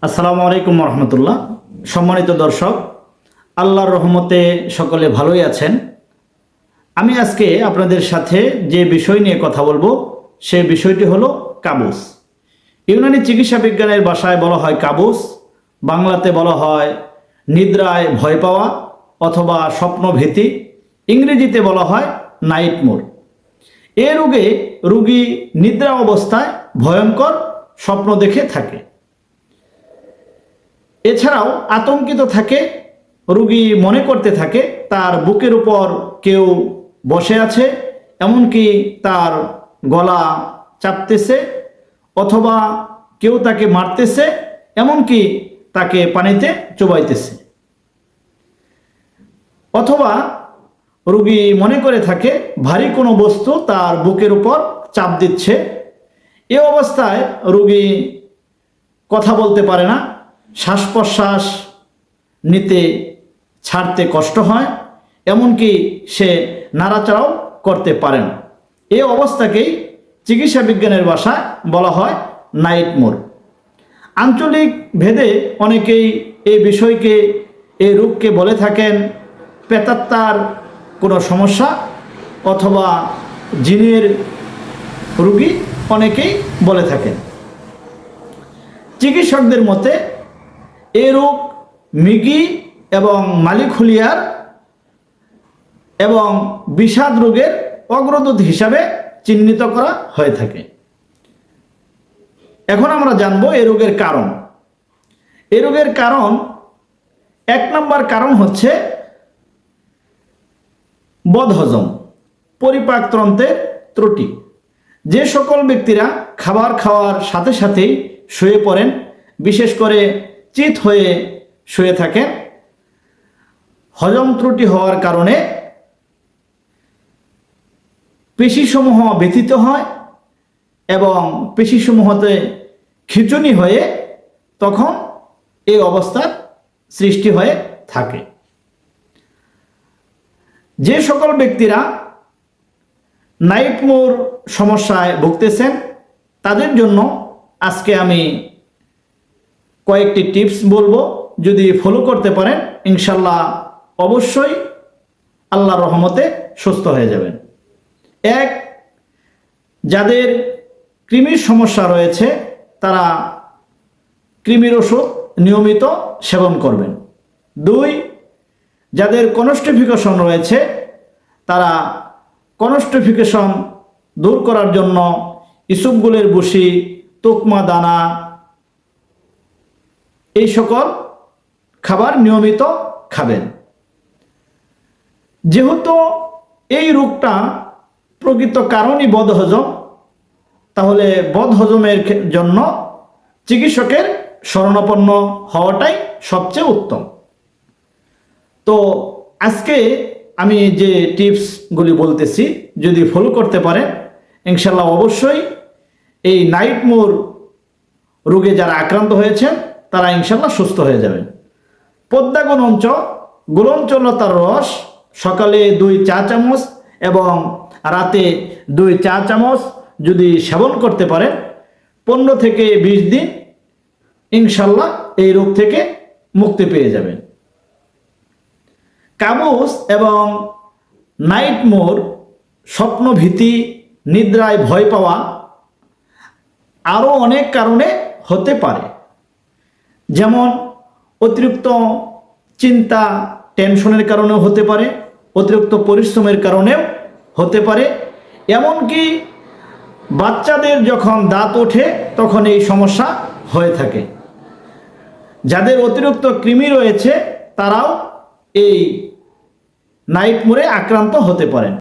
আসসালামু আলাইকুম রহমতুল্লাহ। সম্মানিত দর্শক, আল্লাহর রহমতে সকলে ভালোই আছেন। আমি আজকে আপনাদের সাথে যে বিষয় নিয়ে কথা বলবো সে বিষয়টি হলো কাবুস। ইউনানি চিকিৎসা বিজ্ঞানের ভাষায় বলা হয় কাবুস, বাংলাতে বলা হয় নিদ্রায় ভয় পাওয়া অথবা স্বপ্নভীতি, ইংরেজিতে বলা হয় নাইটমেয়ার। এ রোগে রোগী নিদ্রা অবস্থায় ভয়ঙ্কর স্বপ্ন দেখে থাকে। এছাড়াও আতঙ্কিত থাকে, রোগী মনে করতে থাকে তার বুকের উপর কেউ বসে আছে, এমনকি তার গলা চাপতেছে অথবা কেউ তাকে মারতেছে, এমনকি তাকে পানিতে চুবাইতেছে। অথবা রোগী মনে করে থাকে ভারী কোনো বস্তু তার বুকের উপর চাপ দিচ্ছে। এ অবস্থায় রোগী কথা বলতে পারে না, শ্বাস প্রশ্বাস নিতে ছাড়তে কষ্ট হয়, এমনকি সে নাড়াচাড়াও করতে পারে না। এই অবস্থাকেই চিকিৎসা বিজ্ঞানের ভাষায় বলা হয় নাইটমেয়ার। আঞ্চলিক ভেদে অনেকেই এই বিষয়কে, এই রোগকে বলে থাকেন প্রেতাত্মার কোনো সমস্যা অথবা জিনের রোগী অনেকেই বলে থাকেন। চিকিৎসকদের মতে এই রোগ মৃগী এবং মালিকহুলিয়ার এবং বিষাদ রোগের অগ্রদূত হিসাবে চিহ্নিত করা হয়ে থাকে। এখন আমরা জানব এই রোগের কারণ। এই রোগের কারণ, এক নম্বর কারণ হচ্ছে বদহজম, পরিপাকতন্ত্রের ত্রুটি। যে সকল ব্যক্তিরা খাবার খাওয়ার সাথে সাথেই শুয়ে পড়েন, বিশেষ করে চিত হয়ে শুয়ে থাকেন, হজম ত্রুটি হওয়ার কারণে পেশিসমূহ ব্যথিত হয় এবং পেশিসমূহতে খিঁচুনি হয়ে তখন এই অবস্থার সৃষ্টি হয়ে থাকে। যে সকল ব্যক্তিরা নাইটমেয়ার সমস্যায় ভুগতেছেন তাদের জন্য আজকে আমি কয়েকটি টিপস বলবো, যদি ফলো করতে পারেন ইনশাল্লাহ অবশ্যই আল্লাহর রহমতে সুস্থ হয়ে যাবেন। এক, যাদের কৃমির সমস্যা রয়েছে তারা কৃমির ওষুধ নিয়মিত সেবন করবেন। দুই, যাদের কনস্টিপেশন রয়েছে তারা কনস্টিপেশন দূর করার জন্য ইসবগুলের বসি, তুকমা দানা, এই সকল খাবার নিয়মিত খাবেন। যেহেতু এই রোগটা প্রকৃত কারণই বদহজম, তাহলে বদহজমের জন্য চিকিৎসকের শরণাপন্ন হওয়াটাই সবচেয়ে উত্তম। তো আজকে আমি যে টিপসগুলি বলতেছি যদি ফলো করতে পারেন ইনশাল্লাহ অবশ্যই এই নাইটমেয়ার রোগে যারা আক্রান্ত হয়েছেন তারা ইনশাল্লাহ সুস্থ হয়ে যাবেন। পদ্মা গুলঞ্চলতার রস সকালে 2 চা চামচ এবং রাতে 2 চা চামচ যদি সেবন করতে পারেন 15 থেকে 20 দিন ইনশাল্লাহ এই রোগ থেকে মুক্তি পেয়ে যাবেন। কাবুস এবং নাইটমেয়ার, স্বপ্নভীতি, নিদ্রায় ভয় পাওয়া আরও অনেক কারণে হতে পারে, যেমন অতিরিক্ত চিন্তা টেনশনের কারণেও হতে পারে, অতিরিক্ত পরিশ্রমের কারণেও হতে পারে, এমনকি বাচ্চাদের যখন দাঁত ওঠে তখন এই সমস্যা হয়ে থাকে। যাদের অতিরিক্ত কৃমি রয়েছে তারাও এই নাইটমেয়ারে আক্রান্ত হতে পারেন।